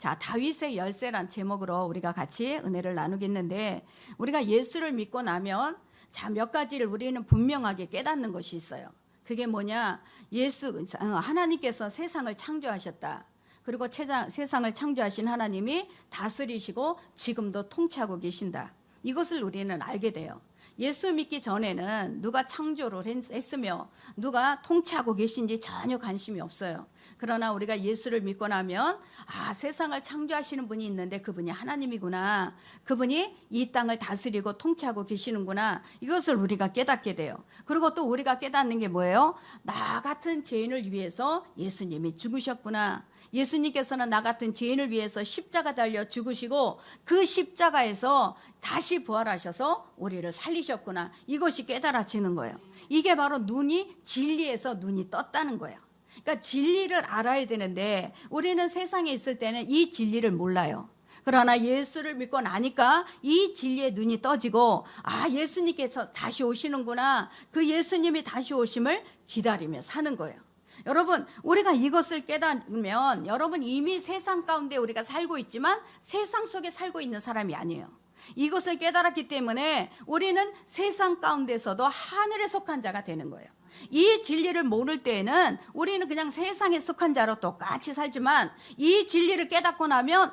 자, 다윗의 열쇠란 제목으로 우리가 같이 은혜를 나누겠는데, 우리가 예수를 믿고 나면 자, 몇 가지를 우리는 분명하게 깨닫는 것이 있어요. 그게 뭐냐? 하나님께서 세상을 창조하셨다. 그리고 세상을 창조하신 하나님이 다스리시고 지금도 통치하고 계신다. 이것을 우리는 알게 돼요. 예수 믿기 전에는 누가 창조를 했으며 누가 통치하고 계신지 전혀 관심이 없어요. 그러나 우리가 예수를 믿고 나면 세상을 창조하시는 분이 있는데 그분이 하나님이구나. 그분이 이 땅을 다스리고 통치하고 계시는구나. 이것을 우리가 깨닫게 돼요. 그리고 또 우리가 깨닫는 게 뭐예요? 나 같은 죄인을 위해서 예수님이 죽으셨구나. 예수님께서는 나 같은 죄인을 위해서 십자가 달려 죽으시고 그 십자가에서 다시 부활하셔서 우리를 살리셨구나. 이것이 깨달아지는 거예요. 이게 바로 진리에서 눈이 떴다는 거예요. 그러니까 진리를 알아야 되는데 우리는 세상에 있을 때는 이 진리를 몰라요. 그러나 예수를 믿고 나니까 이 진리의 눈이 떠지고 예수님께서 다시 오시는구나. 그 예수님이 다시 오심을 기다리며 사는 거예요. 여러분, 우리가 이것을 깨닫으면 여러분 이미 세상 가운데 우리가 살고 있지만 세상 속에 살고 있는 사람이 아니에요. 이것을 깨달았기 때문에 우리는 세상 가운데서도 하늘에 속한 자가 되는 거예요. 이 진리를 모를 때에는 우리는 그냥 세상에 속한 자로 똑같이 살지만 이 진리를 깨닫고 나면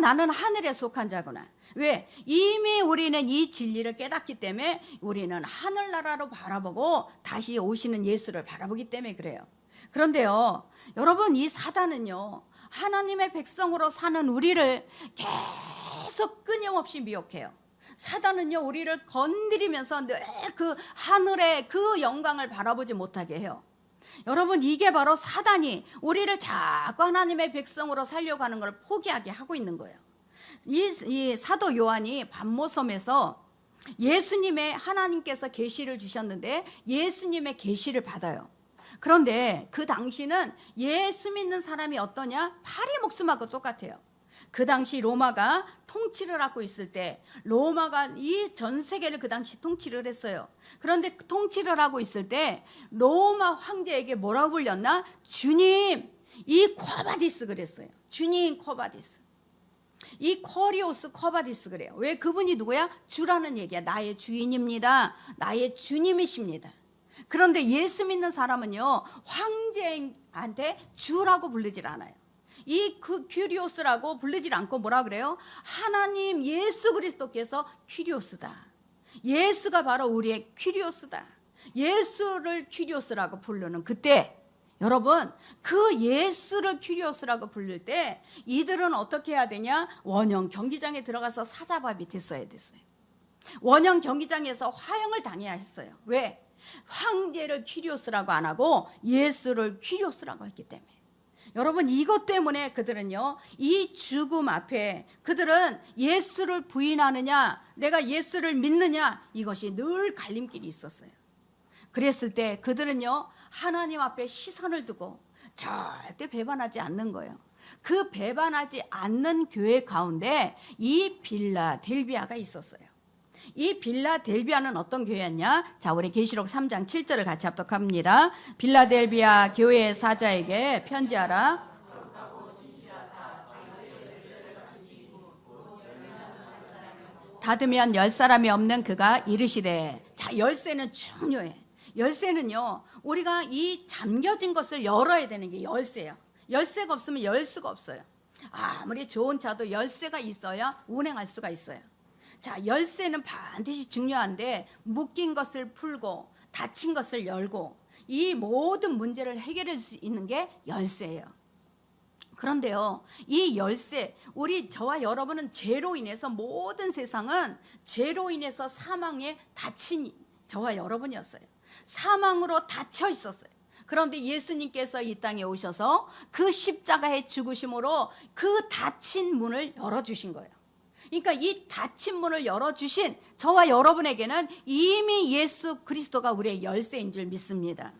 나는 하늘에 속한 자구나. 왜? 이미 우리는 이 진리를 깨닫기 때문에 우리는 하늘나라로 바라보고 다시 오시는 예수를 바라보기 때문에 그래요. 그런데요, 여러분, 이 사단은요, 하나님의 백성으로 사는 우리를 계속 끊임없이 미혹해요. 사단은요, 우리를 건드리면서 늘 그 하늘의 그 영광을 바라보지 못하게 해요. 여러분, 이게 바로 사단이 우리를 자꾸 하나님의 백성으로 살려고 하는 걸 포기하게 하고 있는 거예요. 이 사도 요한이 반모섬에서 하나님께서 계시를 주셨는데 예수님의 계시를 받아요. 그런데 그 당시는 예수 믿는 사람이 어떠냐? 파리 목숨하고 똑같아요. 그 당시 로마가 통치를 하고 있을 때 로마가 이 전 세계를 그 당시 통치를 했어요. 그런데 통치를 하고 있을 때 로마 황제에게 뭐라고 불렸나? 주님, 이 쿼바디스 그랬어요. 주님 쿼바디스. 이 쿼리오스 쿼바디스 그래요. 왜? 그분이 누구야? 주라는 얘기야. 나의 주인입니다. 나의 주님이십니다. 그런데 예수 믿는 사람은요, 황제한테 주라고 부르질 않아요. 그 퀴리오스라고 부르질 않고 뭐라 그래요? 하나님 예수 그리스도께서 퀴리오스다. 예수가 바로 우리의 퀴리오스다. 예수를 퀴리오스라고 부르는 그때, 여러분, 그 예수를 퀴리오스라고 부를 때 이들은 어떻게 해야 되냐? 원형 경기장에 들어가서 사자밥이 됐어야 됐어요. 원형 경기장에서 화형을 당해야 했어요. 왜? 황제를 퀴리오스라고 안 하고 예수를 퀴리오스라고 했기 때문에. 여러분, 이것 때문에 그들은요, 이 죽음 앞에 그들은 예수를 부인하느냐, 내가 예수를 믿느냐, 이것이 늘 갈림길이 있었어요. 그랬을 때 그들은요, 하나님 앞에 시선을 두고 절대 배반하지 않는 거예요. 그 배반하지 않는 교회 가운데 이 빌라델비아가 있었어요. 이 빌라델비아는 어떤 교회였냐? 자, 우리 계시록 3장 7절을 같이 합독합니다. 빌라델비아 교회 사자에게 편지하라. 닫으면 열 사람이 없는 그가 이르시되. 자, 열쇠는 중요해. 열쇠는요, 우리가 이 잠겨진 것을 열어야 되는 게 열쇠예요. 열쇠가 없으면 열 수가 없어요. 아무리 좋은 차도 열쇠가 있어야 운행할 수가 있어요. 자, 열쇠는 반드시 중요한데 묶인 것을 풀고 닫힌 것을 열고 이 모든 문제를 해결할 수 있는 게 열쇠예요. 그런데요, 이 열쇠, 저와 여러분은 죄로 인해서 모든 세상은 죄로 인해서 사망에 닫힌 저와 여러분이었어요. 사망으로 닫혀 있었어요. 그런데 예수님께서 이 땅에 오셔서 그 십자가의 죽으심으로 그 닫힌 문을 열어주신 거예요. 그러니까 이 닫힌 문을 열어주신 저와 여러분에게는 이미 예수 그리스도가 우리의 열쇠인 줄 믿습니다.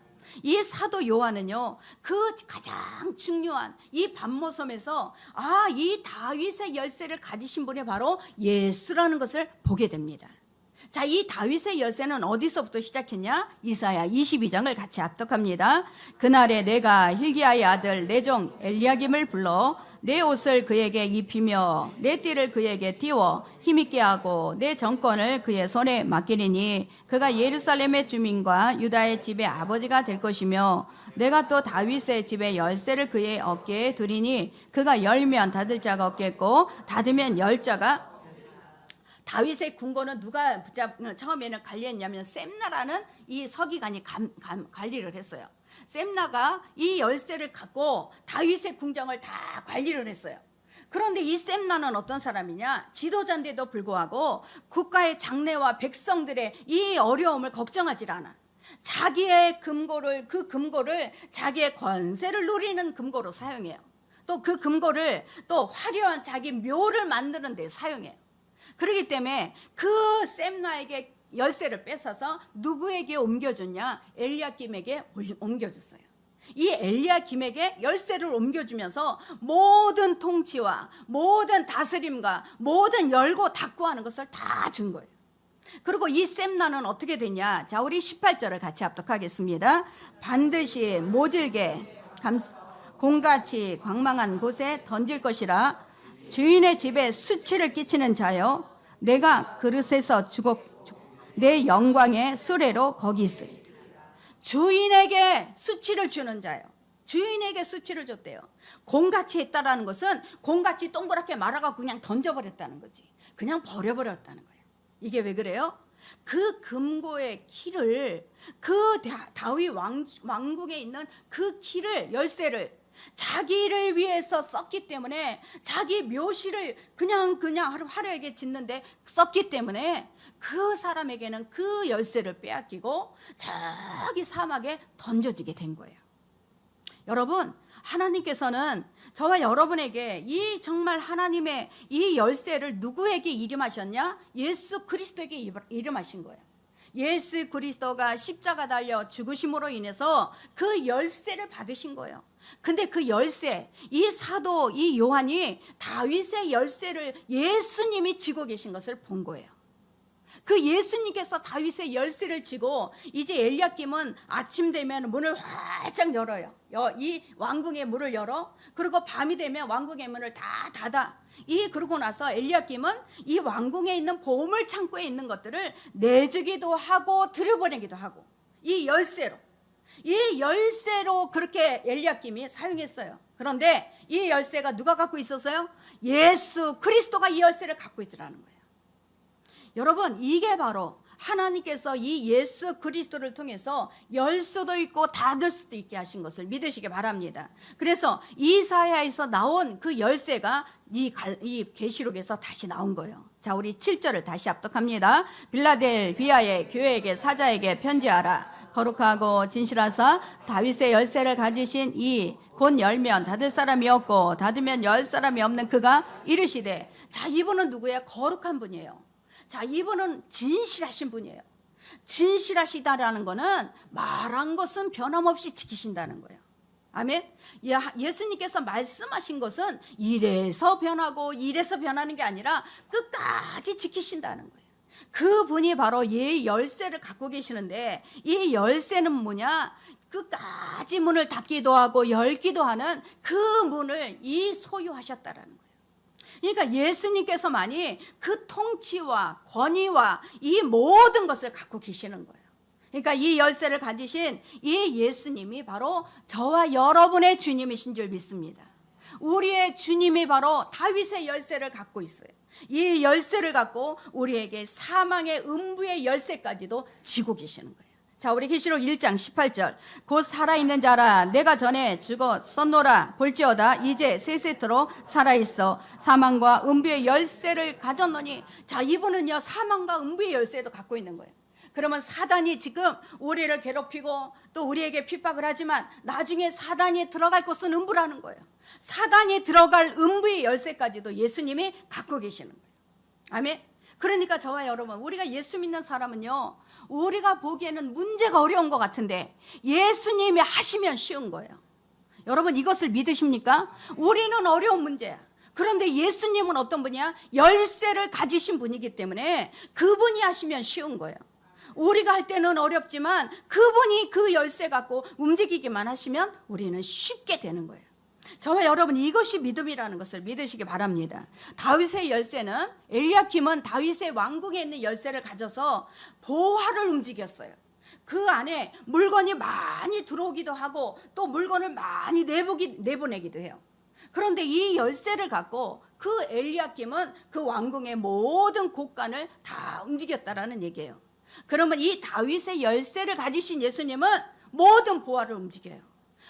이 사도 요한은요, 그 가장 중요한 이 반모섬에서 이 다윗의 열쇠를 가지신 분이 바로 예수라는 것을 보게 됩니다. 자, 이 다윗의 열쇠는 어디서부터 시작했냐? 이사야 22장을 같이 합독합니다. 그날에 내가 hil기야의 아들 내 종 엘리야김을 불러 내 옷을 그에게 입히며 내 띠를 그에게 띄워 힘있게 하고 내 정권을 그의 손에 맡기리니 그가 예루살렘의 주민과 유다의 집의 아버지가 될 것이며 내가 또 다윗의 집의 열쇠를 그의 어깨에 두리니 그가 열면 닫을 자가 없겠고 닫으면 열 자가. 다윗의 궁궐은 누가 처음에는 관리했냐면 셈나라는 이 서기관이 관리를 했어요. 셈나가 이 열쇠를 갖고 다윗의 궁정을 다 관리를 했어요. 그런데 이 셈나는 어떤 사람이냐? 지도자인데도 불구하고 국가의 장래와 백성들의 이 어려움을 걱정하지 않아. 자기의 금고를, 그 금고를 자기의 권세를 누리는 금고로 사용해요. 또 그 금고를 또 화려한 자기 묘를 만드는 데 사용해요. 그렇기 때문에 그 셈나에게 열쇠를 뺏어서 누구에게 옮겨줬냐? 엘리야김에게 옮겨줬어요. 이 엘리야김에게 열쇠를 옮겨주면서 모든 통치와 모든 다스림과 모든 열고 닫고 하는 것을 다 준 거예요. 그리고 이 셈나는 어떻게 됐냐? 자, 우리 18절을 같이 합독하겠습니다. 반드시 모질게 공같이 광망한 곳에 던질 것이라. 주인의 집에 수치를 끼치는 자여 내가 그릇에서 내 영광의 수레로 거기 있으리. 주인에게 수치를 주는 자요. 주인에게 수치를 줬대요. 공같이 했다라는 것은 공같이 동그랗게 말아가지고 그냥 던져버렸다는 거지. 그냥 버려버렸다는 거예요. 이게 왜 그래요? 그 금고의 키를, 그 다윗 왕궁에 있는 그 키를, 열쇠를 자기를 위해서 썼기 때문에, 자기 묘실을 그냥 화려하게 짓는데 썼기 때문에 그 사람에게는 그 열쇠를 빼앗기고 저기 사막에 던져지게 된 거예요. 여러분, 하나님께서는 저와 여러분에게 이 정말 하나님의 이 열쇠를 누구에게 이름하셨냐? 예수 그리스도에게 이름하신 거예요. 예수 그리스도가 십자가 달려 죽으심으로 인해서 그 열쇠를 받으신 거예요. 근데 그 열쇠, 이 사도 이 요한이 다윗의 열쇠를 예수님이 쥐고 계신 것을 본 거예요. 그 예수님께서 다윗의 열쇠를 쥐고 이제 엘리야김은 아침 되면 문을 활짝 열어요. 이 왕궁의 문을 열어. 그리고 밤이 되면 왕궁의 문을 다 닫아. 그러고 나서 엘리야김은 이 왕궁에 있는 보물 창고에 있는 것들을 내주기도 하고 들여보내기도 하고, 이 열쇠로 그렇게 엘리야김이 사용했어요. 그런데 이 열쇠가 누가 갖고 있었어요? 예수 그리스도가 이 열쇠를 갖고 있더라는 거예요. 여러분, 이게 바로 하나님께서 이 예수 그리스도를 통해서 열 수도 있고 닫을 수도 있게 하신 것을 믿으시기 바랍니다. 그래서 이사야에서 나온 그 열쇠가 이 계시록에서 다시 나온 거예요. 자, 우리 7절을 다시 합독합니다. 빌라델비아의 교회에게 사자에게 편지하라. 거룩하고 진실하사 다윗의 열쇠를 가지신 이 곧 열면 닫을 사람이 없고 닫으면 열 사람이 없는 그가 이르시되. 자, 이분은 누구예요? 거룩한 분이에요. 자, 이분은 진실하신 분이에요. 진실하시다라는 것은 말한 것은 변함없이 지키신다는 거예요. 아멘. 예수님께서 말씀하신 것은 이래서 변하고 이래서 변하는 게 아니라 끝까지 지키신다는 거예요. 그분이 바로 이 열쇠를 갖고 계시는데, 이 열쇠는 뭐냐? 끝까지 문을 닫기도 하고 열기도 하는 그 문을 소유하셨다라는 거예요. 그러니까 예수님께서만이 그 통치와 권위와 이 모든 것을 갖고 계시는 거예요. 그러니까 이 열쇠를 가지신 이 예수님이 바로 저와 여러분의 주님이신 줄 믿습니다. 우리의 주님이 바로 다윗의 열쇠를 갖고 있어요. 이 열쇠를 갖고 우리에게 사망의 음부의 열쇠까지도 쥐고 계시는 거예요. 자, 우리 계시록 1장 18절. 곧 살아있는 자라 내가 전에 죽었었노라 볼지어다 이제 새 세트로 살아있어 사망과 음부의 열쇠를 가졌노니. 자, 이분은요 사망과 음부의 열쇠도 갖고 있는 거예요. 그러면 사단이 지금 우리를 괴롭히고 또 우리에게 핍박을 하지만 나중에 사단이 들어갈 곳은 음부라는 거예요. 사단이 들어갈 음부의 열쇠까지도 예수님이 갖고 계시는 거예요. 아멘. 그러니까 저와 여러분, 우리가 예수 믿는 사람은요, 우리가 보기에는 문제가 어려운 것 같은데 예수님이 하시면 쉬운 거예요. 여러분, 이것을 믿으십니까? 우리는 어려운 문제야. 그런데 예수님은 어떤 분이야? 열쇠를 가지신 분이기 때문에 그분이 하시면 쉬운 거예요. 우리가 할 때는 어렵지만 그분이 그 열쇠 갖고 움직이기만 하시면 우리는 쉽게 되는 거예요. 저와 여러분, 이것이 믿음이라는 것을 믿으시기 바랍니다. 다윗의 열쇠는, 엘리야킴은 다윗의 왕궁에 있는 열쇠를 가져서 보화를 움직였어요. 그 안에 물건이 많이 들어오기도 하고 또 물건을 많이 내보내기도 해요. 그런데 이 열쇠를 갖고 그 엘리야킴은 그 왕궁의 모든 곳간을 다 움직였다라는 얘기예요. 그러면 이 다윗의 열쇠를 가지신 예수님은 모든 보화를 움직여요.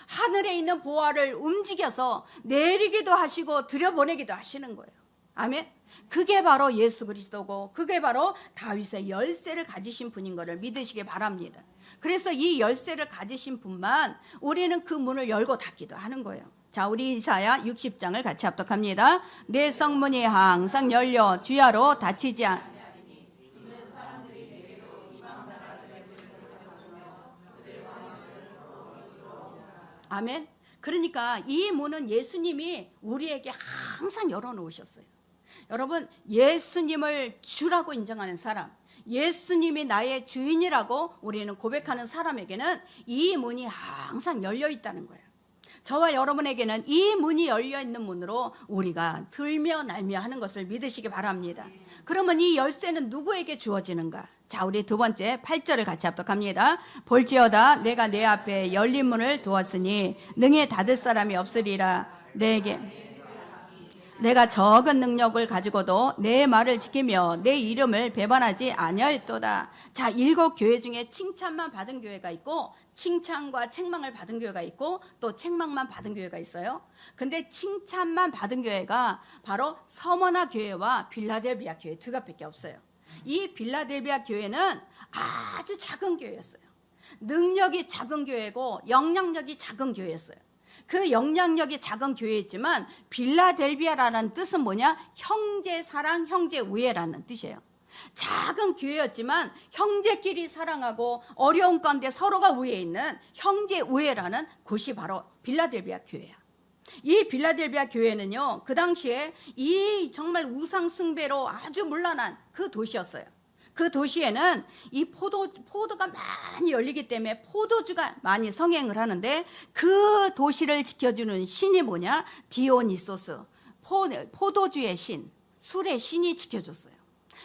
하늘에 있는 보화를 움직여서 내리기도 하시고 들여보내기도 하시는 거예요. 아멘. 그게 바로 예수 그리스도고, 그게 바로 다윗의 열쇠를 가지신 분인 것을 믿으시기 바랍니다. 그래서 이 열쇠를 가지신 분만 우리는 그 문을 열고 닫기도 하는 거예요. 자, 우리 이사야 60장을 같이 합독합니다. 내 성문이 항상 열려 주야로 닫히지 않. 아멘. 그러니까 이 문은 예수님이 우리에게 항상 열어놓으셨어요. 여러분, 예수님을 주라고 인정하는 사람, 예수님이 나의 주인이라고 우리는 고백하는 사람에게는 이 문이 항상 열려 있다는 거예요. 저와 여러분에게는 이 문이 열려 있는 문으로 우리가 들며 날며 하는 것을 믿으시기 바랍니다. 그러면 이 열쇠는 누구에게 주어지는가? 자, 우리 두 번째 8절을 같이 합독합니다. 볼지어다 내가 내 앞에 열린 문을 두었으니 능히 닫을 사람이 없으리라. 내가 적은 능력을 가지고도 내 말을 지키며 내 이름을 배반하지 아니하였도다. 자, 7 교회 중에 칭찬만 받은 교회가 있고 칭찬과 책망을 받은 교회가 있고 또 책망만 받은 교회가 있어요. 근데 칭찬만 받은 교회가 바로 서머나 교회와 빌라델비아 교회 두 곳밖에 없어요. 이 빌라델비아 교회는 아주 작은 교회였어요. 능력이 작은 교회고 영향력이 작은 교회였어요. 그 영향력이 작은 교회였지만 빌라델비아라는 뜻은 뭐냐? 형제 사랑, 형제 우애라는 뜻이에요. 작은 교회였지만 형제끼리 사랑하고 어려운 가운데 서로가 우애해 있는 형제 우애라는 곳이 바로 빌라델비아 교회야. 이 빌라델비아 교회는요, 그 당시에 이 정말 우상 숭배로 아주 문란한 그 도시였어요. 그 도시에는 이 포도가 많이 열리기 때문에 포도주가 많이 성행을 하는데 그 도시를 지켜주는 신이 뭐냐? 디오니소스, 포도주의 신, 술의 신이 지켜줬어요.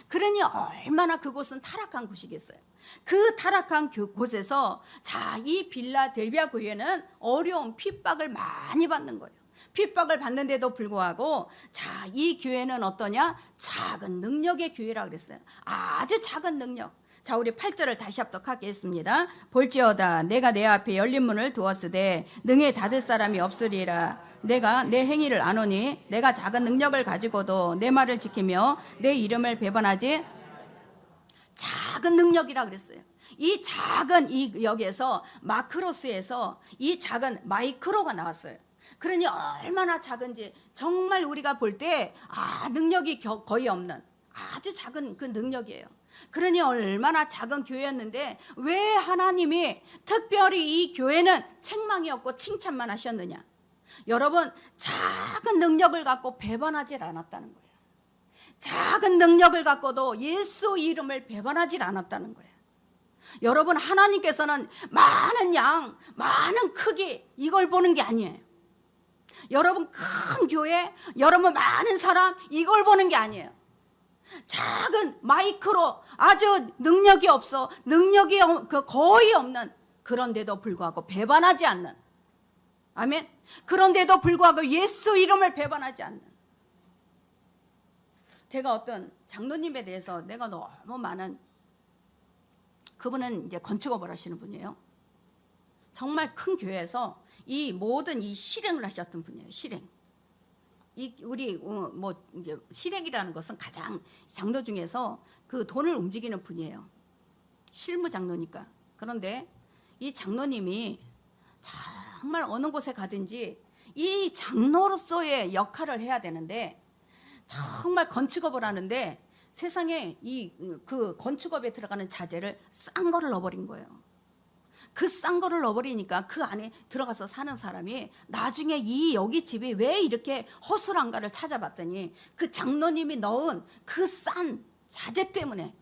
그러니 얼마나 그곳은 타락한 곳이겠어요. 그 타락한 곳에서 자, 이 빌라델비아 교회는 어려운 핍박을 많이 받는 거예요. 핍박을 받는데도 불구하고 자, 이 교회는 어떠냐? 작은 능력의 교회라고 그랬어요. 아주 작은 능력. 자, 우리 8절을 다시 합독하겠습니다. 볼지어다 내가 내 앞에 열린 문을 두었으되 능히 닫을 사람이 없으리라. 내가 내 행위를 아노니 내가 작은 능력을 가지고도 내 말을 지키며 내 이름을 배반하지. 작은 능력이라 그랬어요. 이 작은 여기에서 마크로스에서 이 작은 마이크로가 나왔어요. 그러니 얼마나 작은지 정말 우리가 볼 때 능력이 거의 없는 아주 작은 그 능력이에요. 그러니 얼마나 작은 교회였는데 왜 하나님이 특별히 이 교회는 책망이 없고 칭찬만 하셨느냐? 여러분, 작은 능력을 갖고 배반하지 않았다는 거예요. 작은 능력을 갖고도 예수 이름을 배반하지 않았다는 거예요. 여러분, 하나님께서는 많은 양, 많은 크기 이걸 보는 게 아니에요. 여러분 큰 교회, 여러분 많은 사람 이걸 보는 게 아니에요. 작은 마이크로 아주 능력이 없어, 능력이 거의 없는, 그런데도 불구하고 배반하지 않는, 아멘. 그런데도 불구하고 예수 이름을 배반하지 않는. 제가 어떤 장로님에 대해서 내가 너무 많은, 그분은 이제 건축업을 하시는 분이에요. 정말 큰 교회에서 이 모든 이 실행을 하셨던 분이에요. 실행. 우리 이제 실행이라는 것은 가장 장로 중에서 그 돈을 움직이는 분이에요. 실무 장로니까. 그런데 이 장로님이 정말 어느 곳에 가든지 이 장로로서의 역할을 해야 되는데 정말 건축업을 하는데 세상에 그 건축업에 들어가는 자재를 싼 거를 넣어버린 거예요. 그 싼 거를 넣어버리니까 그 안에 들어가서 사는 사람이 나중에 여기 집이 왜 이렇게 허술한가를 찾아봤더니 그 장로님이 넣은 그 싼 자재 때문에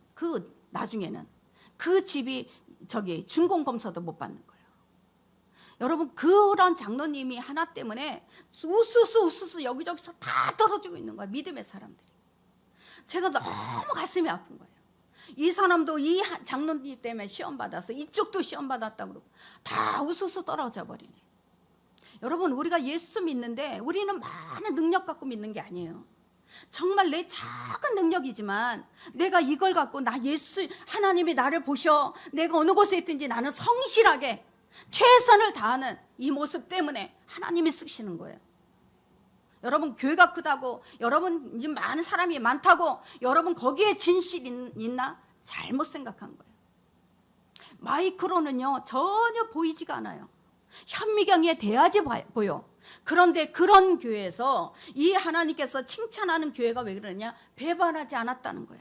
나중에는 그 집이 준공검사도 못 받는 거예요. 여러분 그런 장로님이 하나 때문에 우수수 여기저기서 다 떨어지고 있는 거야. 믿음의 사람들이. 제가 너무 가슴이 아픈 거예요. 이 사람도 이 장로님 때문에 시험 받았어. 이쪽도 시험 받았다 그러고 다 우수수 떨어져 버리네. 여러분 우리가 예수 믿는데 우리는 많은 능력 갖고 믿는 게 아니에요. 정말 내 작은 능력이지만 내가 이걸 갖고 나 예수 하나님이 나를 보셔. 내가 어느 곳에 있든지 나는 성실하게 최선을 다하는 이 모습 때문에 하나님이 쓰시는 거예요. 여러분 교회가 크다고 여러분 이제 많은 사람이 많다고 여러분 거기에 진실이 있나? 잘못 생각한 거예요. 마이크로는요 전혀 보이지가 않아요. 현미경에 대야지 보여. 그런데 그런 교회에서 이 하나님께서 칭찬하는 교회가 왜 그러냐? 배반하지 않았다는 거야.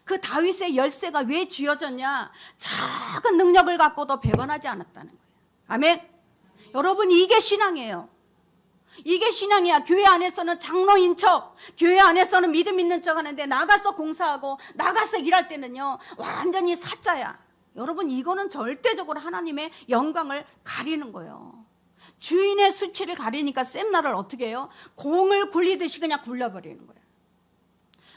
그 다윗의 열쇠가 왜 쥐어졌냐? 작은 능력을 갖고도 배반하지 않았다는 거예요. 아멘. 여러분 이게 신앙이에요. 이게 신앙이야. 교회 안에서는 장로인 척, 교회 안에서는 믿음 있는 척 하는데 나가서 공사하고 나가서 일할 때는요 완전히 사자야. 여러분 이거는 절대적으로 하나님의 영광을 가리는 거예요. 주인의 수치를 가리니까 셈나를 어떻게 해요? 공을 굴리듯이 그냥 굴려버리는 거예요.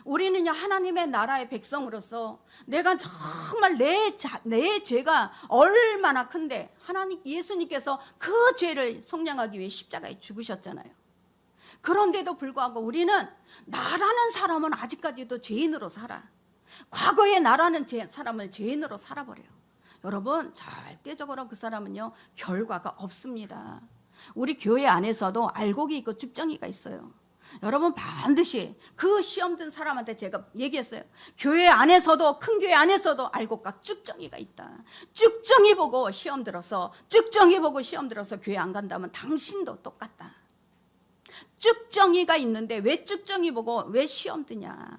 우리는요 하나님의 나라의 백성으로서 내가 정말 내 죄가 얼마나 큰데 하나님 예수님께서 그 죄를 속량하기 위해 십자가에 죽으셨잖아요. 그런데도 불구하고 우리는 나라는 사람은 아직까지도 죄인으로 살아. 과거에 나라는 사람을 죄인으로 살아버려요. 여러분 절대적으로 그 사람은요 결과가 없습니다. 우리 교회 안에서도 알곡이 있고 쭉정이가 있어요. 여러분 반드시 그 시험 든 사람한테 제가 얘기했어요. 교회 안에서도 큰 교회 안에서도 알곡과 쭉정이가 있다. 쭉정이 보고 시험 들어서 교회 안 간다면 당신도 똑같다. 쭉정이가 있는데 왜 쭉정이 보고 왜 시험 드냐?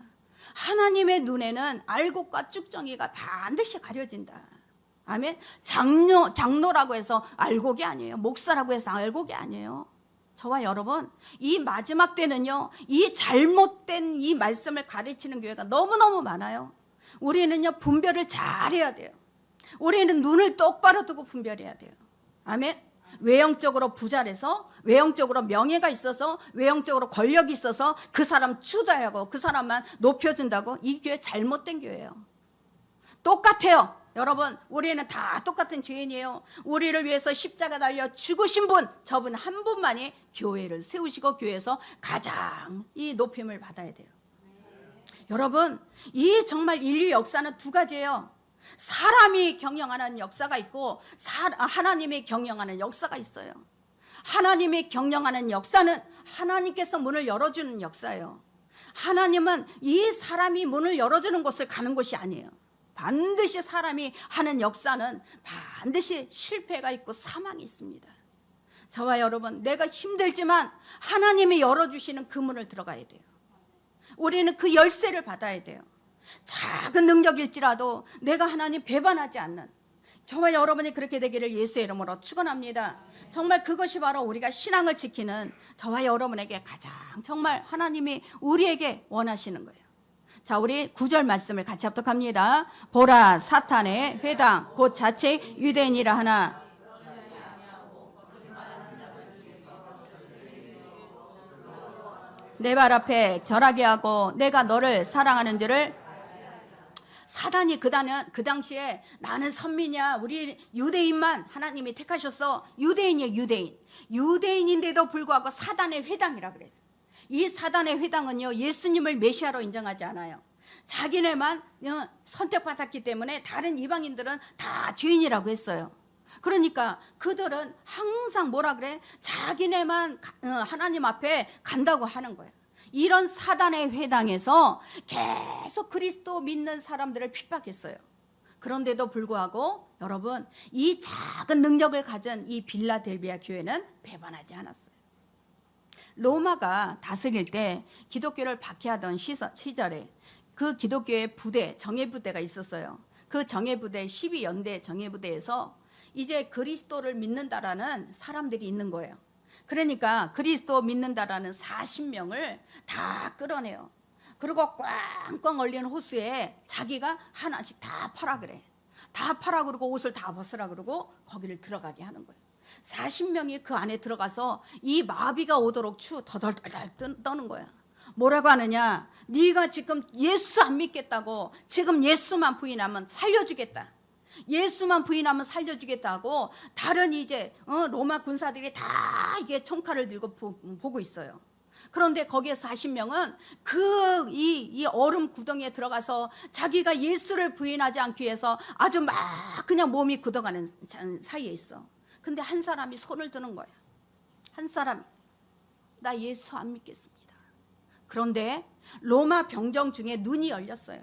하나님의 눈에는 알곡과 쭉정이가 반드시 가려진다. 아멘. 장로라고 해서 알곡이 아니에요. 목사라고 해서 알곡이 아니에요. 저와 여러분 이 마지막 때는요 이 잘못된 이 말씀을 가르치는 교회가 너무너무 많아요. 우리는요 분별을 잘해야 돼요. 우리는 눈을 똑바로 두고 분별해야 돼요. 아멘. 외형적으로 부자라서 외형적으로 명예가 있어서 외형적으로 권력이 있어서 그 사람 추다하고 그 사람만 높여준다고 이 교회 잘못된 교회예요. 똑같아요. 여러분 우리는 다 똑같은 죄인이에요. 우리를 위해서 십자가 달려 죽으신 분 저분 한 분만이 교회를 세우시고 교회에서 가장 이 높임을 받아야 돼요. 여러분 이 정말 인류 역사는 두 가지예요. 사람이 경영하는 역사가 있고 하나님이 경영하는 역사가 있어요. 하나님이 경영하는 역사는 하나님께서 문을 열어주는 역사예요. 하나님은 이 사람이 문을 열어주는 곳을 가는 곳이 아니에요. 반드시 사람이 하는 역사는 반드시 실패가 있고 사망이 있습니다. 저와 여러분 내가 힘들지만 하나님이 열어주시는 그 문을 들어가야 돼요. 우리는 그 열쇠를 받아야 돼요. 작은 능력일지라도 내가 하나님 배반하지 않는 저와 여러분이 그렇게 되기를 예수의 이름으로 축원합니다. 정말 그것이 바로 우리가 신앙을 지키는 저와 여러분에게 가장 정말 하나님이 우리에게 원하시는 거예요. 자, 우리 9절 말씀을 같이 합독합니다. 보라 사탄의 회당 곧 자체 유대인이라 하나 내 발 앞에 절하게 하고 내가 너를 사랑하는 줄을. 사단이 그 당시에 나는 선민이야 우리 유대인만 하나님이 택하셨어. 유대인이에요. 유대인인데도 불구하고 사단의 회당이라 그랬어요. 이 사단의 회당은요 예수님을 메시아로 인정하지 않아요. 자기네만 선택받았기 때문에 다른 이방인들은 다 죄인이라고 했어요. 그러니까 그들은 항상 뭐라 그래? 자기네만 하나님 앞에 간다고 하는 거예요. 이런 사단의 회당에서 계속 그리스도 믿는 사람들을 핍박했어요. 그런데도 불구하고 여러분 이 작은 능력을 가진 이 빌라델비아 교회는 배반하지 않았어요. 로마가 다스릴 때 기독교를 박해하던 시절에 그 기독교의 부대, 정예부대가 있었어요. 그 정예부대 12연대 정예부대에서 이제 그리스도를 믿는다라는 사람들이 있는 거예요. 그러니까 그리스도 믿는다라는 40명을 다 끌어내요. 그리고 꽝꽝 얼린 호수에 자기가 하나씩 다 팔아 그래. 다 팔아 그러고 옷을 다 벗으라 그러고 거기를 들어가게 하는 거예요. 40명이 그 안에 들어가서 이 마비가 오도록 더덜덜 떠는 거야. 뭐라고 하느냐? 네가 지금 예수 안 믿겠다고, 지금 예수만 부인하면 살려주겠다, 예수만 부인하면 살려주겠다고 다른 이제 로마 군사들이 다 이게 총칼을 들고 보고 있어요. 그런데 거기에 40명은 이 얼음 구덩이에 들어가서 자기가 예수를 부인하지 않기 위해서 아주 막 그냥 몸이 굳어가는 사이에 있어. 근데 한 사람이 손을 드는 거야. 한 사람이, 나 예수 안 믿겠습니다. 그런데 로마 병정 중에 눈이 열렸어요.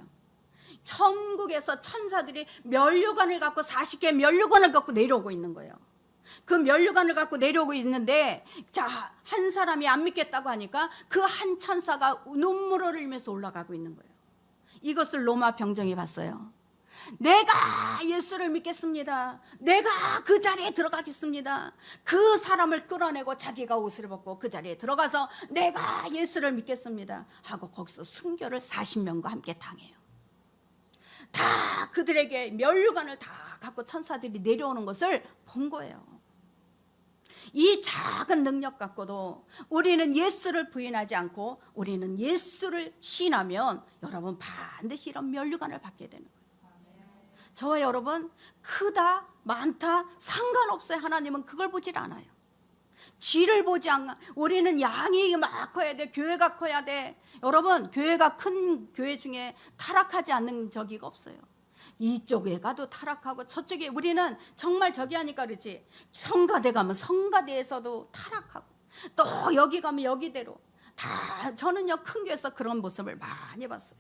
천국에서 천사들이 면류관을 갖고 40개의 면류관을 갖고 내려오고 있는 거예요. 그 면류관을 갖고 내려오고 있는데, 자, 한 사람이 안 믿겠다고 하니까 그 한 천사가 눈물을 흘리면서 올라가고 있는 거예요. 이것을 로마 병정이 봤어요. 내가 예수를 믿겠습니다. 내가 그 자리에 들어가겠습니다. 그 사람을 끌어내고 자기가 옷을 벗고 그 자리에 들어가서 내가 예수를 믿겠습니다 하고 거기서 순교를 40명과 함께 당해요. 다 그들에게 면류관을 다 갖고 천사들이 내려오는 것을 본 거예요. 이 작은 능력 갖고도 우리는 예수를 부인하지 않고 우리는 예수를 신하면 여러분 반드시 이런 면류관을 받게 되는 거예요. 저와 여러분, 크다 많다 상관없어요. 하나님은 그걸 보질 않아요. 쥐를 보지 않아. 우리는 양이 막 커야 돼. 교회가 커야 돼. 여러분, 교회가 큰 교회 중에 타락하지 않는 저기가 없어요. 이쪽에 가도 타락하고 저쪽에, 우리는 정말 저기 하니까 그렇지, 성가대 가면 성가대에서도 타락하고 또 여기 가면 여기대로 다. 저는요 큰 교회에서 그런 모습을 많이 봤어요.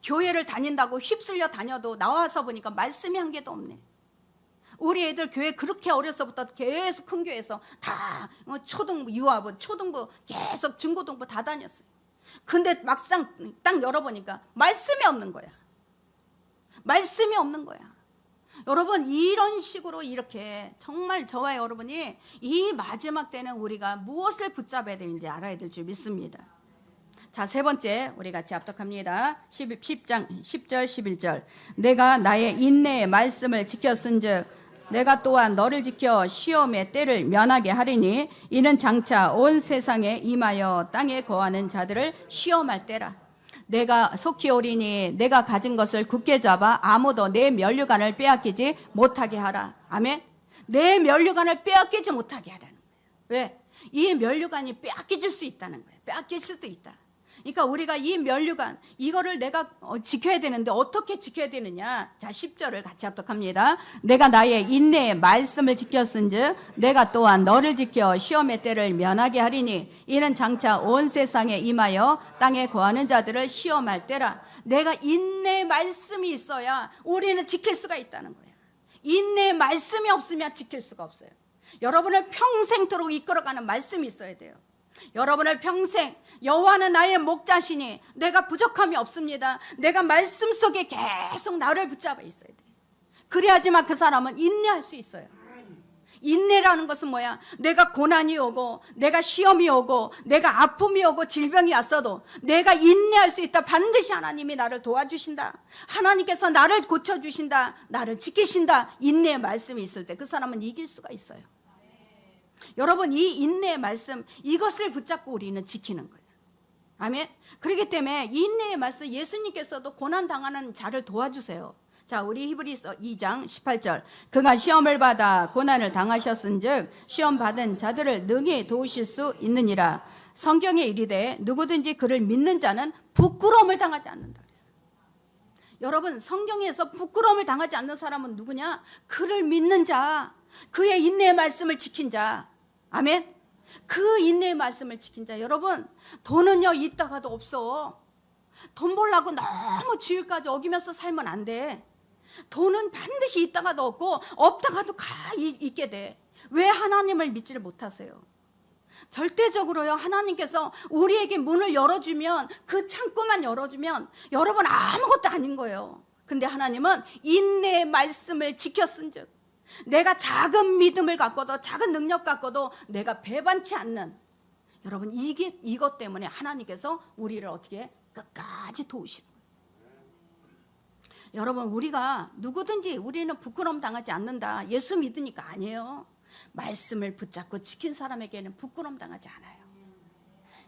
교회를 다닌다고 휩쓸려 다녀도 나와서 보니까 말씀이 한 개도 없네. 우리 애들 교회 그렇게 어려서부터 계속 큰 교회에서 다 초등부, 유아부, 초등부 계속 중고등부 다 다녔어요. 근데 막상 딱 열어보니까 말씀이 없는 거야. 말씀이 없는 거야. 여러분, 이런 식으로 이렇게 정말 저와 여러분이 이 마지막 때는 우리가 무엇을 붙잡아야 되는지 알아야 될 줄 믿습니다. 자, 세 번째 우리 같이 합독합니다. 10장 10절 11절. 내가 나의 인내의 말씀을 지켰은즉 내가 또한 너를 지켜 시험의 때를 면하게 하리니 이는 장차 온 세상에 임하여 땅에 거하는 자들을 시험할 때라. 내가 속히 오리니 내가 가진 것을 굳게 잡아 아무도 내 면류관을 빼앗기지 못하게 하라. 아멘. 내 면류관을 빼앗기지 못하게 하라는 거예요. 왜? 이 면류관이 빼앗겨질 수 있다는 거예요. 빼앗길 수도 있다. 그러니까 우리가 이 면류관, 이거를 내가 지켜야 되는데 어떻게 지켜야 되느냐. 자, 10절을 같이 합독합니다. 내가 나의 인내의 말씀을 지켰은즉 내가 또한 너를 지켜 시험의 때를 면하게 하리니 이는 장차 온 세상에 임하여 땅에 거하는 자들을 시험할 때라. 내가 인내의 말씀이 있어야 우리는 지킬 수가 있다는 거예요. 인내의 말씀이 없으면 지킬 수가 없어요. 여러분을 평생토록 이끌어가는 말씀이 있어야 돼요. 여러분을 평생, 여호와는 나의 목자시니 내가 부족함이 없습니다. 내가 말씀 속에 계속 나를 붙잡아 있어야 돼. 그래야지만 그 사람은 인내할 수 있어요. 인내라는 것은 뭐야? 내가 고난이 오고 내가 시험이 오고 내가 아픔이 오고 질병이 왔어도 내가 인내할 수 있다. 반드시 하나님이 나를 도와주신다. 하나님께서 나를 고쳐주신다. 나를 지키신다. 인내의 말씀이 있을 때 그 사람은 이길 수가 있어요. 여러분, 이 인내의 말씀, 이것을 붙잡고 우리는 지키는 거예요. 아멘. 그렇기 때문에 인내의 말씀, 예수님께서도 고난당하는 자를 도와주세요. 자, 우리 히브리서 2장 18절. 그가 시험을 받아 고난을 당하셨은즉 시험 받은 자들을 능히 도우실 수 있느니라. 성경에 이르되 누구든지 그를 믿는 자는 부끄러움을 당하지 않는다 그랬어요. 여러분, 성경에서 부끄러움을 당하지 않는 사람은 누구냐? 그를 믿는 자, 그의 인내의 말씀을 지킨 자. 아멘. 그 인내의 말씀을 지킨 자. 여러분, 돈은요 있다가도 없어. 돈 벌려고 너무 주일까지 어기면서 살면 안 돼. 돈은 반드시 있다가도 없고 없다가도 있게 돼. 왜 하나님을 믿지를 못하세요? 절대적으로요, 하나님께서 우리에게 문을 열어주면, 그 창고만 열어주면 여러분 아무것도 아닌 거예요. 근데 하나님은 인내의 말씀을 지켰은즉 내가 작은 믿음을 갖고도 작은 능력 갖고도 내가 배반치 않는, 여러분 이것 때문에 하나님께서 우리를 어떻게 끝까지 도우시는 거예요. 여러분, 우리가 누구든지 우리는 부끄러움 당하지 않는다. 예수 믿으니까 아니에요. 말씀을 붙잡고 지킨 사람에게는 부끄러움 당하지 않아요.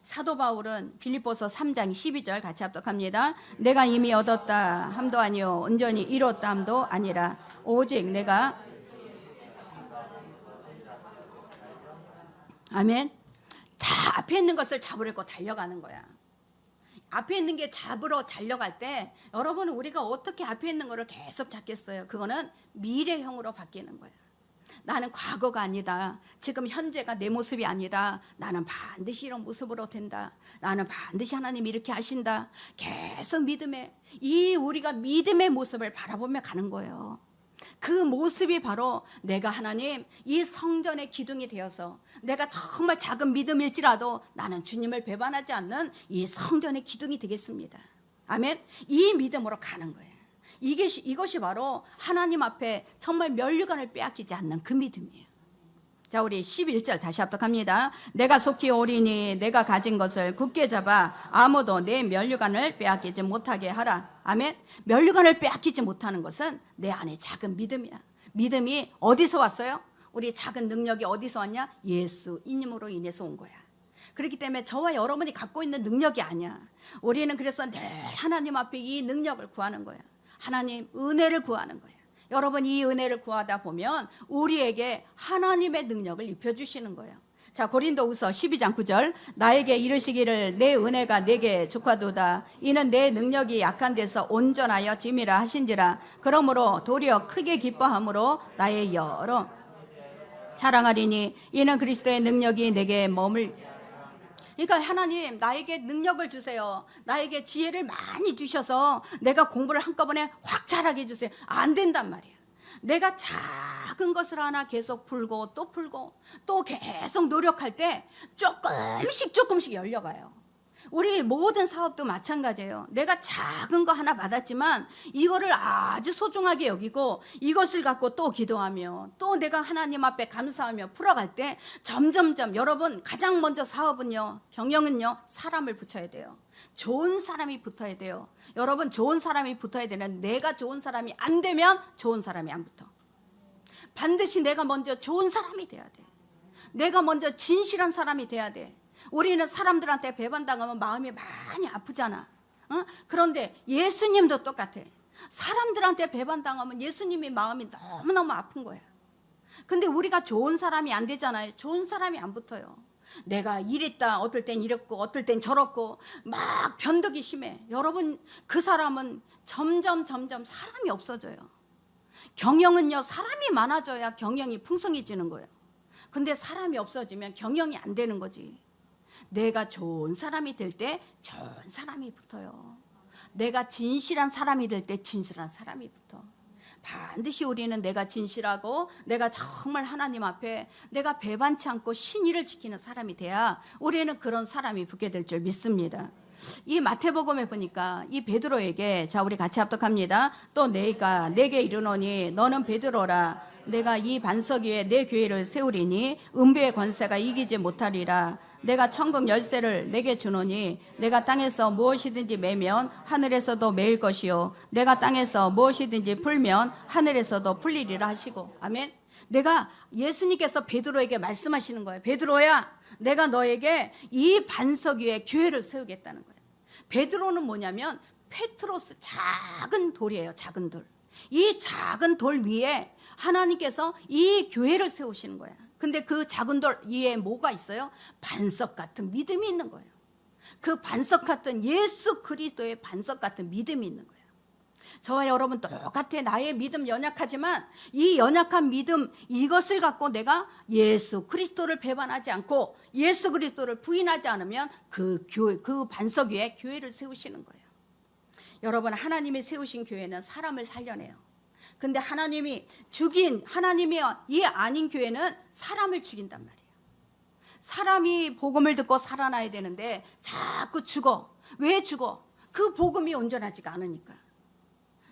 사도 바울은 빌립보서 3장 12절 같이 합독합니다. 내가 이미 얻었다 함도 아니요 온전히 이뤘다 함도 아니라 오직 내가 아멘. 다 앞에 있는 것을 잡으려고 달려가는 거야. 앞에 있는 게 잡으러 달려갈 때 여러분은 우리가 어떻게 앞에 있는 거를 계속 잡겠어요? 그거는 미래형으로 바뀌는 거야. 나는 과거가 아니다. 지금 현재가 내 모습이 아니다. 나는 반드시 이런 모습으로 된다. 나는 반드시 하나님이 이렇게 하신다. 계속 믿음에 우리가 믿음의 모습을 바라보며 가는 거예요. 그 모습이 바로 내가 하나님 이 성전의 기둥이 되어서 내가 정말 작은 믿음일지라도 나는 주님을 배반하지 않는 이 성전의 기둥이 되겠습니다. 아멘. 이 믿음으로 가는 거예요. 이것이 바로 하나님 앞에 정말 면류관을 빼앗기지 않는 그 믿음이에요. 자, 우리 11절 다시 합독합니다. 내가 속히 오리니 내가 가진 것을 굳게 잡아 아무도 내 면류관을 빼앗기지 못하게 하라. 아멘. 면류관을 빼앗기지 못하는 것은 내 안에 작은 믿음이야. 믿음이 어디서 왔어요? 우리 작은 능력이 어디서 왔냐? 예수 이님으로 인해서 온 거야. 그렇기 때문에 저와 여러분이 갖고 있는 능력이 아니야. 우리는 그래서 늘 하나님 앞에 이 능력을 구하는 거야. 하나님 은혜를 구하는 거예요. 여러분 이 은혜를 구하다 보면 우리에게 하나님의 능력을 입혀주시는 거예요. 자, 고린도후서 12장 9절 나에게 이르시기를 내 은혜가 내게 족하도다. 이는 내 능력이 약한 데서 온전하여 짐이라 하신지라. 그러므로 도리어 크게 기뻐함으로 나의 여러 자랑하리니 이는 그리스도의 능력이 내게 그러니까 하나님 나에게 능력을 주세요. 나에게 지혜를 많이 주셔서 내가 공부를 한꺼번에 확 잘하게 해주세요. 안 된단 말이야. 내가 작은 것을 하나 계속 풀고 또 계속 노력할 때 조금씩 열려가요. 우리 모든 사업도 마찬가지예요. 내가 작은 거 하나 받았지만 이거를 아주 소중하게 여기고 이것을 갖고 또 기도하며 또 내가 하나님 앞에 감사하며 풀어갈 때 점점점 여러분 가장 먼저 사업은요, 경영은요, 사람을 붙여야 돼요. 좋은 사람이 붙어야 돼요. 여러분 좋은 사람이 붙어야 되는 내가 좋은 사람이 안 되면 좋은 사람이 안 붙어. 반드시 내가 먼저 좋은 사람이 돼야 돼. 내가 먼저 진실한 사람이 돼야 돼. 우리는 사람들한테 배반당하면 마음이 많이 아프잖아. 그런데 예수님도 똑같아. 사람들한테 배반당하면 예수님이 마음이 너무너무 아픈 거야. 근데 우리가 좋은 사람이 안 되잖아요. 좋은 사람이 안 붙어요. 내가 이랬다, 어떨 땐 이랬고 어떨 땐 저랬고 막 변덕이 심해. 여러분 그 사람은 점점 사람이 없어져요. 경영은요, 사람이 많아져야 경영이 풍성해지는 거예요. 근데 사람이 없어지면 경영이 안 되는 거지. 내가 좋은 사람이 될 때 좋은 사람이 붙어요. 내가 진실한 사람이 될 때 진실한 사람이 붙어. 반드시 우리는 내가 진실하고 내가 정말 하나님 앞에 내가 배반치 않고 신의를 지키는 사람이 돼야 우리는 그런 사람이 붙게 될 줄 믿습니다. 이 마태복음에 보니까 이 베드로에게, 자 우리 같이 합독합니다. 또 내가 내게 이르노니 너는 베드로라. 내가 이 반석 위에 내 교회를 세우리니 음부의 권세가 이기지 못하리라. 내가 천국 열쇠를 내게 주노니 내가 땅에서 무엇이든지 매면 하늘에서도 매일 것이요 내가 땅에서 무엇이든지 풀면 하늘에서도 풀리리라 하시고. 아멘. 내가 예수님께서 베드로에게 말씀하시는 거예요. 베드로야, 내가 너에게 이 반석 위에 교회를 세우겠다는 거예요. 베드로는 뭐냐면 페트로스, 작은 돌이에요. 작은 돌. 이 작은 돌 위에 하나님께서 이 교회를 세우시는 거야. 근데 그 작은 돌 위에 뭐가 있어요? 반석 같은 믿음이 있는 거예요. 그 반석 같은 예수 그리스도의 반석 같은 믿음이 있는 거예요. 저와 여러분 똑같아. 나의 믿음 연약하지만 이 연약한 믿음, 이것을 갖고 내가 예수 그리스도를 배반하지 않고 예수 그리스도를 부인하지 않으면 그 교회, 그 반석 위에 교회를 세우시는 거예요. 여러분 하나님이 세우신 교회는 사람을 살려내요. 근데 하나님이 이 아닌 교회는 사람을 죽인단 말이에요. 사람이 복음을 듣고 살아나야 되는데 자꾸 죽어. 왜 죽어? 그 복음이 온전하지가 않으니까.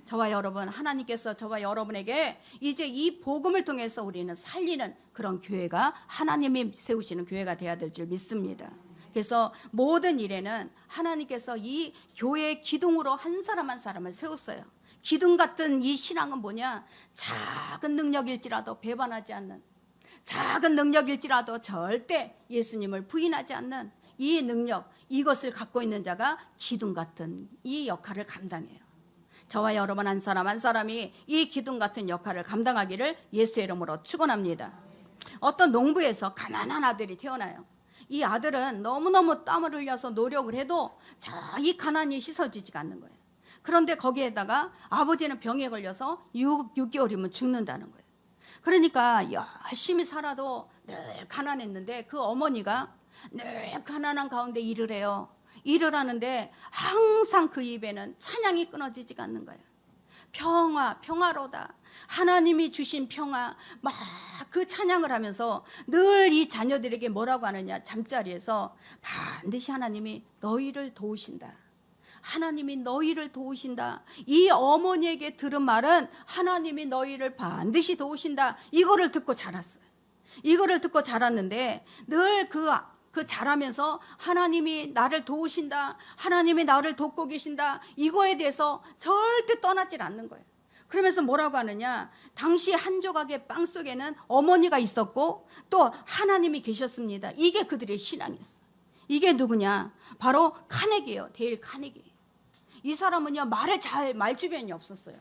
저와 여러분, 하나님께서 저와 여러분에게 이제 이 복음을 통해서 우리는 살리는 그런 교회가, 하나님이 세우시는 교회가 되어야 될 줄 믿습니다. 그래서 모든 일에는 하나님께서 이 교회의 기둥으로 한 사람 한 사람을 세웠어요. 기둥 같은 이 신앙은 뭐냐? 작은 능력일지라도 배반하지 않는, 작은 능력일지라도 절대 예수님을 부인하지 않는 이 능력, 이것을 갖고 있는 자가 기둥 같은 이 역할을 감당해요. 저와 여러분 한 사람 한 사람이 이 기둥 같은 역할을 감당하기를 예수의 이름으로 축원합니다. 어떤 농부에서 가난한 아들이 태어나요. 이 아들은 너무너무 땀을 흘려서 노력을 해도 이 가난이 씻어지지가 않는 거예요. 그런데 거기에다가 아버지는 병에 걸려서 6개월이면 죽는다는 거예요. 그러니까 열심히 살아도 늘 가난했는데 그 어머니가 늘 가난한 가운데 일을 해요. 일을 하는데 항상 그 입에는 찬양이 끊어지지가 않는 거예요. 평화, 평화로다. 하나님이 주신 평화, 막 그 찬양을 하면서 늘 이 자녀들에게 뭐라고 하느냐? 잠자리에서 반드시 하나님이 너희를 도우신다. 하나님이 너희를 도우신다. 이 어머니에게 들은 말은 하나님이 너희를 반드시 도우신다. 이거를 듣고 자랐어요. 이거를 듣고 자랐는데 늘 그 자라면서 하나님이 나를 도우신다. 하나님이 나를 돕고 계신다. 이거에 대해서 절대 떠나질 않는 거예요. 그러면서 뭐라고 하느냐? 당시 한 조각의 빵 속에는 어머니가 있었고 또 하나님이 계셨습니다. 이게 그들의 신앙이었어요. 이게 누구냐? 바로 카네기예요. 데일 카네기. 이 사람은요, 말주변이 없었어요.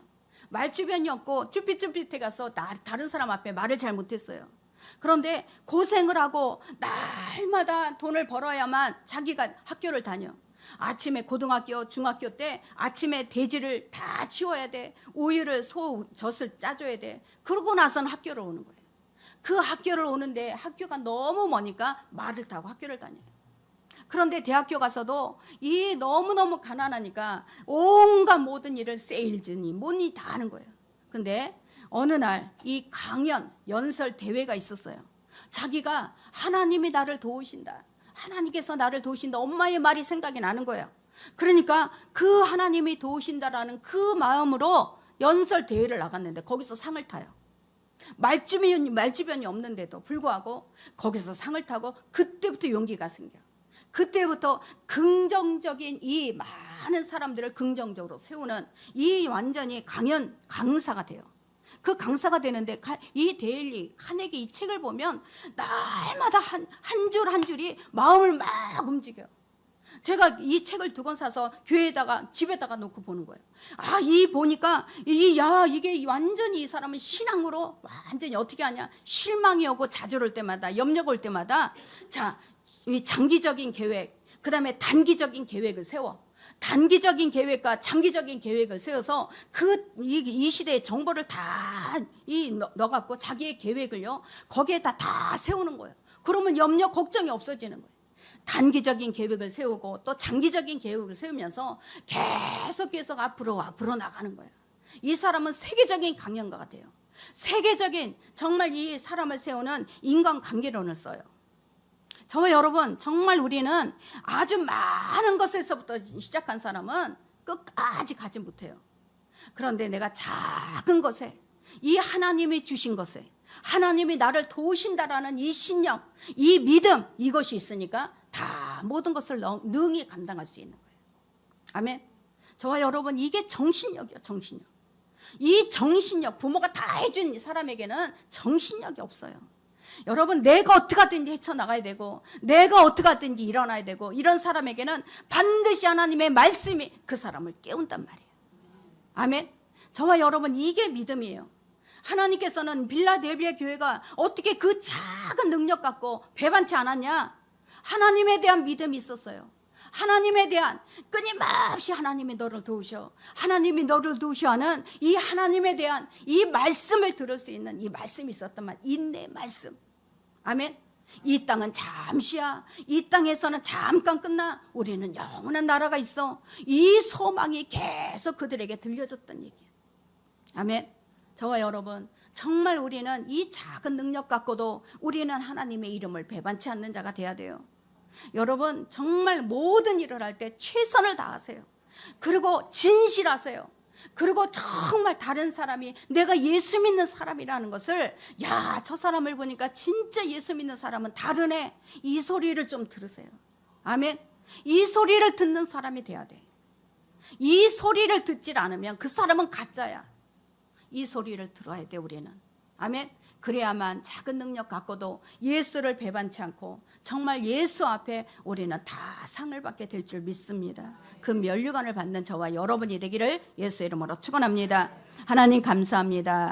말주변이 없고 쭈삣쭈삣해 가서 다른 사람 앞에 말을 잘 못했어요. 그런데 고생을 하고 날마다 돈을 벌어야만 자기가 학교를 다녀. 아침에 고등학교, 중학교 때 아침에 돼지를 다 치워야 돼. 우유를 젖을 짜줘야 돼. 그러고 나서는 학교를 오는 거예요. 그 학교를 오는데 학교가 너무 머니까 말을 타고 학교를 다녀요. 그런데 대학교 가서도 이 너무너무 가난하니까 온갖 모든 일을 세일즈니 뭐니 다 하는 거예요. 근데 어느 날 이 강연 연설 대회가 있었어요. 자기가 하나님이 나를 도우신다. 하나님께서 나를 도우신다. 엄마의 말이 생각이 나는 거예요. 그러니까 그 하나님이 도우신다라는 그 마음으로 연설 대회를 나갔는데 거기서 상을 타요. 말주변이 없는데도 불구하고 거기서 상을 타고 그때부터 용기가 생겨. 그때부터 긍정적인 이 많은 사람들을 긍정적으로 세우는 이 완전히 강사가 돼요. 그 강사가 되는데 이 데일리 카네기 이 책을 보면 날마다 한 줄 한 줄이 마음을 막 움직여요. 제가 이 책을 2권 사서 집에다가 놓고 보는 거예요. 보니까 이게 완전히 이 사람은 신앙으로 완전히 어떻게 하냐? 실망이 오고 좌절할 때마다, 염려가 올 때마다 이 장기적인 계획, 그 다음에 단기적인 계획을 세워. 단기적인 계획과 장기적인 계획을 세워서 이 시대의 정보를 다 넣어갖고 자기의 계획을요, 거기에다 다 세우는 거예요. 그러면 염려, 걱정이 없어지는 거예요. 단기적인 계획을 세우고 또 장기적인 계획을 세우면서 계속 앞으로 나가는 거예요. 이 사람은 세계적인 강연가가 돼요. 세계적인 정말 이 사람을 세우는 인간관계론을 써요. 저와 여러분, 정말 우리는 아주 많은 것에서부터 시작한 사람은 끝까지 가지 못해요. 그런데 내가 작은 것에, 이 하나님이 주신 것에, 하나님이 나를 도우신다라는 이 신념, 이 믿음, 이것이 있으니까 다 모든 것을 능히 감당할 수 있는 거예요. 아멘. 저와 여러분, 이게 정신력이요, 정신력. 이 정신력, 부모가 다 해준 이 사람에게는 정신력이 없어요. 여러분, 내가 어떻게 하든지 헤쳐나가야 되고 내가 어떻게 하든지 일어나야 되고, 이런 사람에게는 반드시 하나님의 말씀이 그 사람을 깨운단 말이에요. 아멘. 저와 여러분, 이게 믿음이에요. 하나님께서는 빌라델비아 교회가 어떻게 그 작은 능력 갖고 배반치 않았냐? 하나님에 대한 믿음이 있었어요. 하나님에 대한, 끊임없이 하나님이 너를 도우셔, 하나님이 너를 도우셔 하는 이 하나님에 대한 이 말씀을 들을 수 있는 이 말씀이 있었단 말, 인내 말씀. 아멘. 이 땅은 잠시야. 이 땅에서는 잠깐 끝나. 우리는 영원한 나라가 있어. 이 소망이 계속 그들에게 들려졌던 얘기예요. 아멘. 저와 여러분, 정말 우리는 이 작은 능력 갖고도 우리는 하나님의 이름을 배반치 않는 자가 돼야 돼요. 여러분, 정말 모든 일을 할 때 최선을 다하세요. 그리고 진실하세요. 그리고 정말 다른 사람이 내가 예수 믿는 사람이라는 것을, 저 사람을 보니까 진짜 예수 믿는 사람은 다르네, 이 소리를 좀 들으세요. 아멘. 이 소리를 듣는 사람이 돼야 돼. 이 소리를 듣질 않으면 그 사람은 가짜야. 이 소리를 들어야 돼, 우리는. 아멘. 그래야만 작은 능력 갖고도 예수를 배반치 않고 정말 예수 앞에 우리는 다 상을 받게 될 줄 믿습니다. 그 면류관을 받는 저와 여러분이 되기를 예수 이름으로 축원합니다. 하나님 감사합니다.